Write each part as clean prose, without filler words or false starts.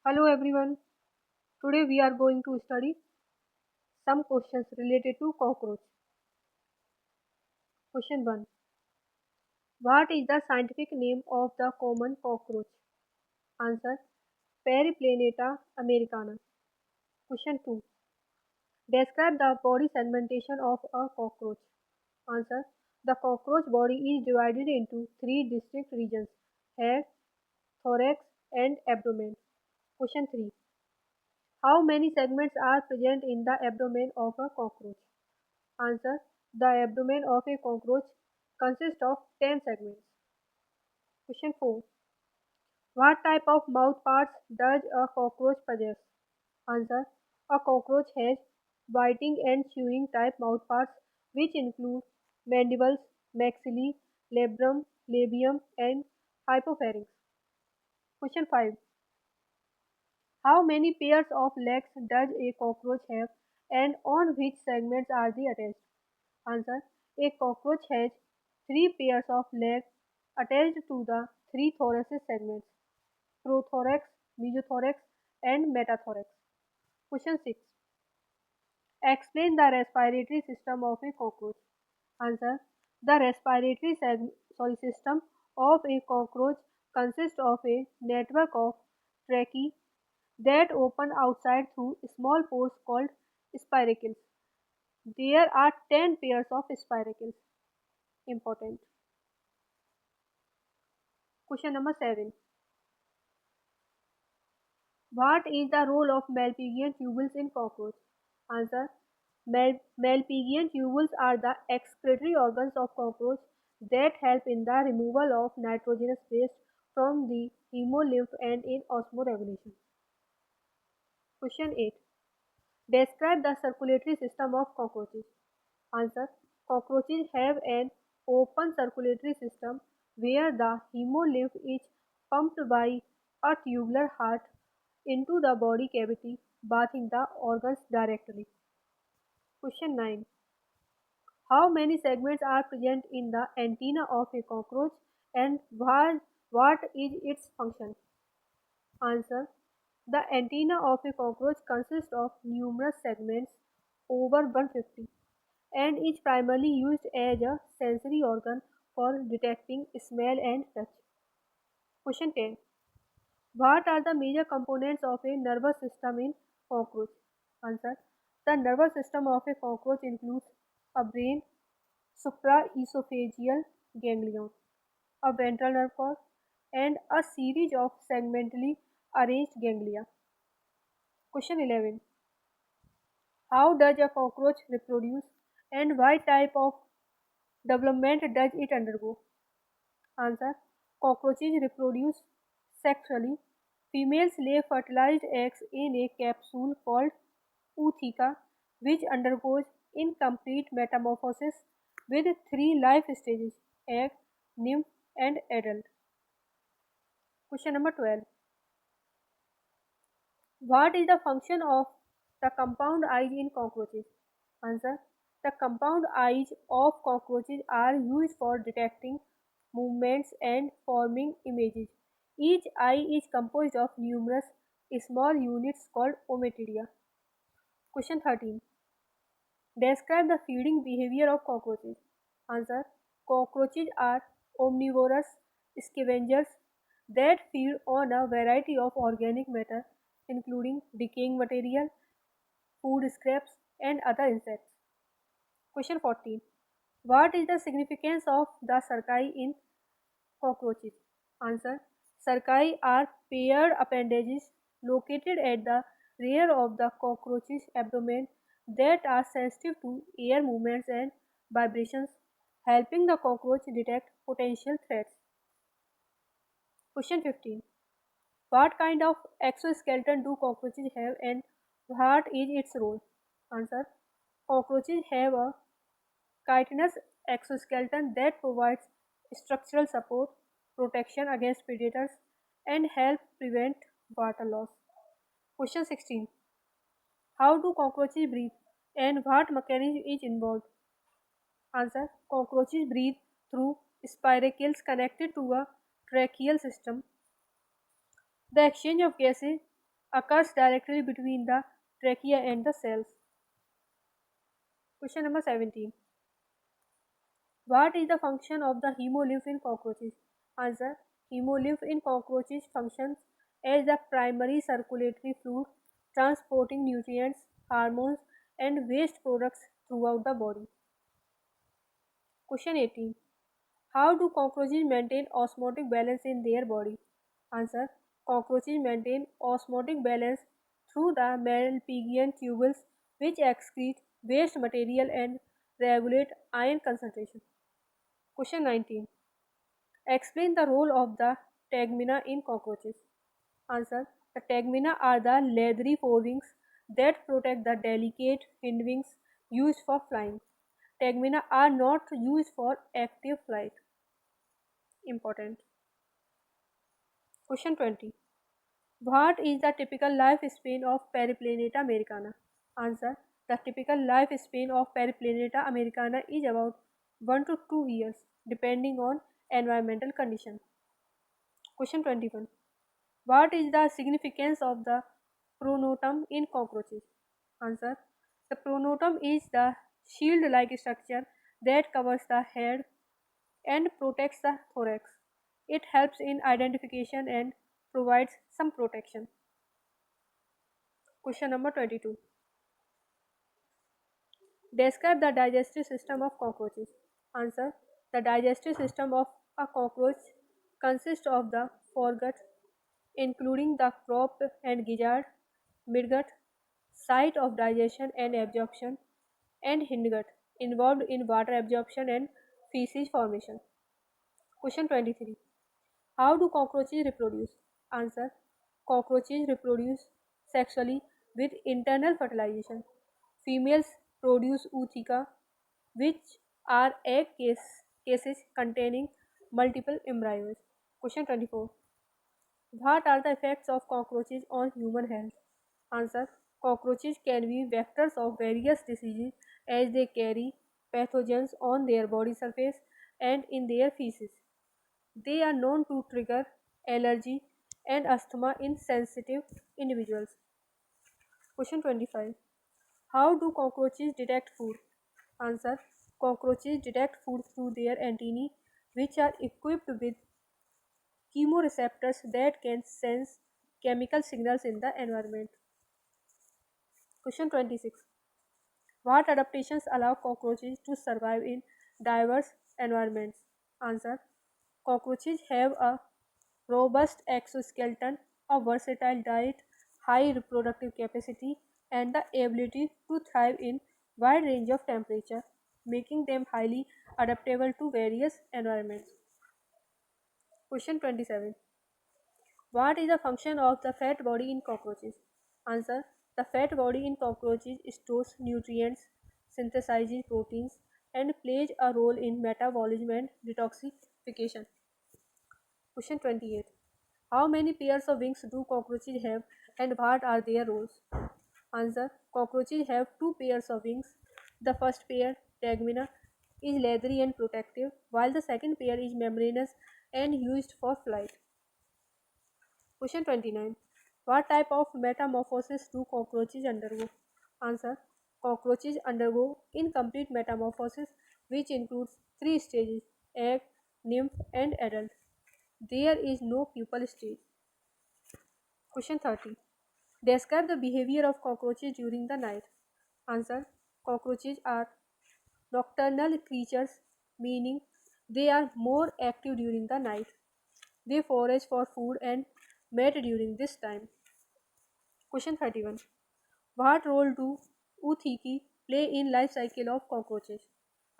Hello everyone. Today we are going to study some questions related to cockroach. Question 1. What is the scientific name of the common cockroach? Answer. Periplaneta americana. Question 2. Describe the body segmentation of a cockroach. Answer. The cockroach body is divided into three distinct regions: head, thorax, and abdomen. Question 3. How many segments are present in the abdomen of a cockroach? Answer. The abdomen of a cockroach consists of 10 segments. Question 4. What type of mouth parts does a cockroach possess? Answer. A cockroach has biting and chewing type mouth parts which include mandibles, maxillae, labrum, labium, and hypopharynx. Question 5. How many pairs of legs does a cockroach have and on which segments are they attached? Answer. A cockroach has three pairs of legs attached to the three thoracic segments: prothorax, mesothorax, and metathorax. Question 6. Explain the respiratory system of a cockroach. Answer. The respiratory system of a cockroach consists of a network of tracheae that open outside through small pores called spiracles. There are 10 pairs of spiracles. Important. Question number 7. What is the role of Malpighian tubules in cockroach? Answer. Malpighian tubules are the excretory organs of cockroach that help in the removal of nitrogenous waste from the hemolymph and in osmoregulation. Question 8. Describe the circulatory system of cockroaches. Answer. Cockroaches have an open circulatory system where the hemolymph is pumped by a tubular heart into the body cavity, bathing the organs directly. Question 9. How many segments are present in the antenna of a cockroach and what is its function? Answer. The antenna of a cockroach consists of numerous segments, over 150, and is primarily used as a sensory organ for detecting smell and touch. Question 10. What are the major components of a nervous system in cockroach? Answer. The nervous system of a cockroach includes a brain, supraesophageal ganglion, a ventral nerve cord, and a series of segmentally arranged ganglia. Question 11. How does a cockroach reproduce and what type of development does it undergo? Answer. Cockroaches reproduce sexually. Females lay fertilized eggs in a capsule called ootheca, which undergoes incomplete metamorphosis with three life stages: egg, nymph, and adult. Question number 12. What is the function of the compound eyes in cockroaches? Answer. The compound eyes of cockroaches are used for detecting movements and forming images. Each eye is composed of numerous small units called ommatidia. Question 13. Describe the feeding behavior of cockroaches. Answer. Cockroaches are omnivorous scavengers that feed on a variety of organic matter, including decaying material, food scraps, and other insects. Question 14. What is the significance of the cerci in cockroaches? Answer. Cerci are paired appendages located at the rear of the cockroach's abdomen that are sensitive to air movements and vibrations, helping the cockroach detect potential threats. Question 15. What kind of exoskeleton do cockroaches have and what is its role? Answer. Cockroaches have a chitinous exoskeleton that provides structural support, protection against predators, and help prevent water loss. Question 16. How do cockroaches breathe and what mechanism is involved? Answer. Cockroaches breathe through spiracles connected to a tracheal system. The exchange of gases occurs directly between the trachea and the cells. Question number 17. What is the function of the hemolymph in cockroaches? Answer. Hemolymph in cockroaches functions as the primary circulatory fluid transporting nutrients, hormones and waste products throughout the body. Question 18. How do cockroaches maintain osmotic balance in their body? Answer. Cockroaches maintain osmotic balance through the Malpighian tubules which excrete waste material and regulate ion concentration. Question 19. Explain the role of the tegmina in cockroaches. Answer. The tegmina are the leathery forewings that protect the delicate hindwings used for flying. Tegmina are not used for active flight. Important. Question 20. What is the typical lifespan of Periplaneta americana? Answer. The typical lifespan of Periplaneta americana is about 1 to 2 years depending on environmental conditions. Question 21. What is the significance of the pronotum in cockroaches? Answer. The pronotum is the shield-like structure that covers the head and protects the thorax. It helps in identification and provides some protection. Question number 22. Describe the digestive system of cockroaches. Answer. The digestive system of a cockroach consists of the foregut, including the crop and gizzard, midgut, site of digestion and absorption, and hindgut, involved in water absorption and feces formation. Question 23. How do cockroaches reproduce? Answer. Cockroaches reproduce sexually with internal fertilization. Females produce ootheca, which are cases containing multiple embryos. Question 24. What are the effects of cockroaches on human health? Answer. Cockroaches can be vectors of various diseases as they carry pathogens on their body surface and in their feces. They are known to trigger allergy and asthma in sensitive individuals. Question 25. How do cockroaches detect food? Answer. Cockroaches detect food through their antennae, which are equipped with chemoreceptors that can sense chemical signals in the environment. Question 26. What adaptations allow cockroaches to survive in diverse environments? Answer. Cockroaches have a robust exoskeleton, a versatile diet, high reproductive capacity, and the ability to thrive in wide range of temperature, making them highly adaptable to various environments. Question 27. What is the function of the fat body in cockroaches? Answer. The fat body in cockroaches stores nutrients, synthesizes proteins, and plays a role in metabolism and detoxification. Question 28. How many pairs of wings do cockroaches have and what are their roles? Answer. Cockroaches have two pairs of wings. The first pair, tegmina, is leathery and protective, while the second pair is membranous and used for flight. Question 29. What type of metamorphosis do cockroaches undergo? Answer. Cockroaches undergo incomplete metamorphosis, which includes three stages: egg, nymph, and adult. There is no pupal stage. Question 30. Describe the behavior of cockroaches during the night. Answer. Cockroaches are nocturnal creatures, meaning they are more active during the night. They forage for food and mate during this time. Question 31. What role do oothecae play in life cycle of cockroaches?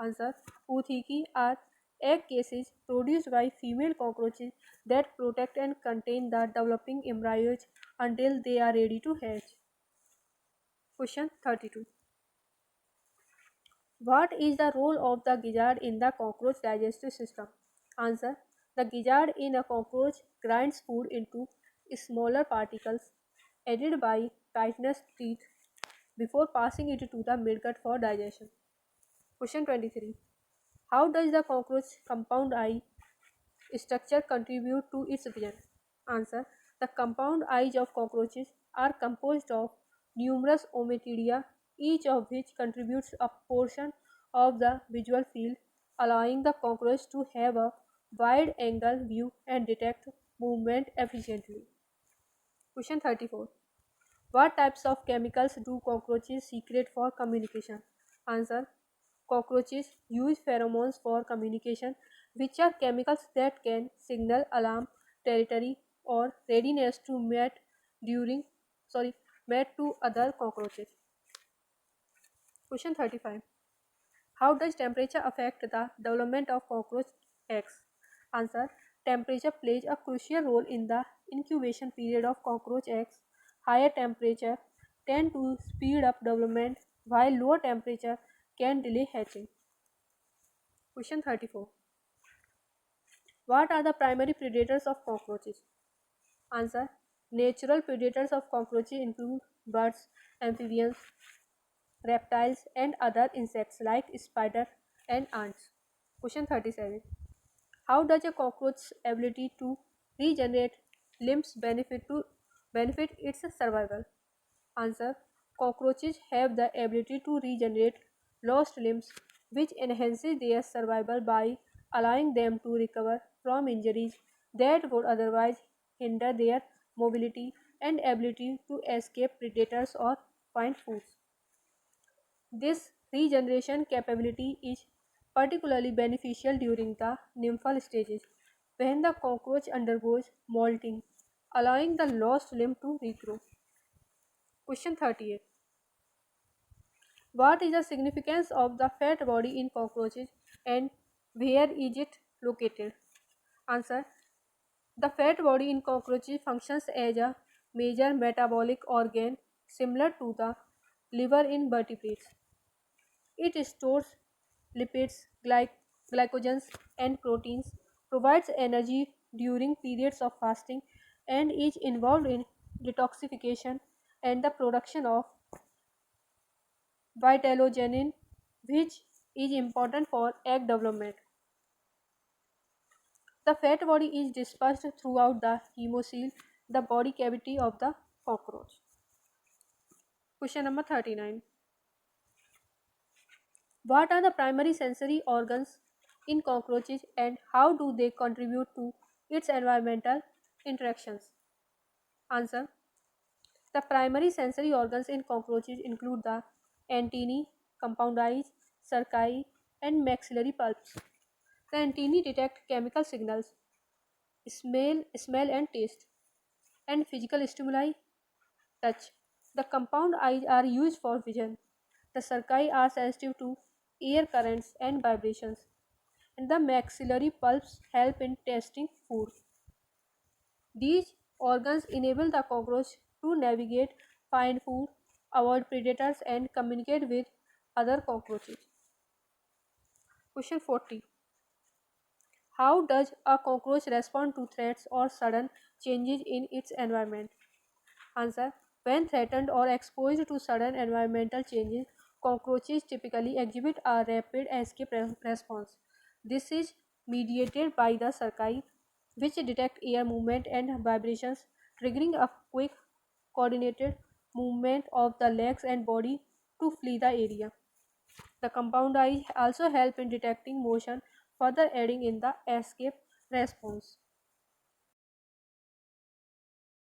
Answer. Oothecae are egg cases produced by female cockroaches that protect and contain the developing embryos until they are ready to hatch. Question 32. What is the role of the gizzard in the cockroach digestive system? Answer. The gizzard in a cockroach grinds food into smaller particles aided by chitinous teeth before passing it to the midgut for digestion. Question 23. How does the cockroach compound eye structure contribute to its vision? Answer. The compound eyes of cockroaches are composed of numerous ommatidia, each of which contributes a portion of the visual field, allowing the cockroach to have a wide angle view and detect movement efficiently. Question 34. What types of chemicals do cockroaches secrete for communication? Answer. Cockroaches use pheromones for communication, which are chemicals that can signal alarm, territory, or readiness to during mate to other cockroaches. Question 35. How does temperature affect the development of cockroach eggs? Answer. Temperature plays a crucial role in the incubation period of cockroach eggs. Higher temperature tend to speed up development, while lower temperature can delay hatching. Question 34. What are the primary predators of cockroaches? Answer. Natural predators of cockroaches include birds, amphibians, reptiles, and other insects like spiders and ants. Question 37. How does a cockroach's ability to regenerate limbs benefit its survival? Answer. Cockroaches have the ability to regenerate lost limbs, which enhances their survival by allowing them to recover from injuries that would otherwise hinder their mobility and ability to escape predators or find food. This regeneration capability is particularly beneficial during the nymphal stages, when the cockroach undergoes molting, allowing the lost limb to regrow. Question 38. What is the significance of the fat body in cockroaches and where is it located? Answer. The fat body in cockroaches functions as a major metabolic organ similar to the liver in vertebrates. It stores lipids, glycogens, and proteins, provides energy during periods of fasting, and is involved in detoxification and the production of vitellogenin, which is important for egg development. The fat body is dispersed throughout the hemocoel, the body cavity of the cockroach. Question number 39. What are the primary sensory organs in cockroaches and how do they contribute to its environmental interactions? Answer. The primary sensory organs in cockroaches include the antennae, compound eyes, cerci, and maxillary pulps. The antennae detect chemical signals, smell and taste, and physical stimuli, touch. The compound eyes are used for vision. The cerci are sensitive to air currents and vibrations, and the maxillary pulps help in tasting food. These organs enable the cockroach to navigate, find food, avoid predators, and communicate with other cockroaches. Question 40. How does a cockroach respond to threats or sudden changes in its environment? Answer. When threatened or exposed to sudden environmental changes, cockroaches typically exhibit a rapid escape response. This is mediated by the cerci, which detect air movement and vibrations, triggering a quick, coordinated movement of the legs and body to flee the area. The compound eyes also help in detecting motion, further aiding in the escape response.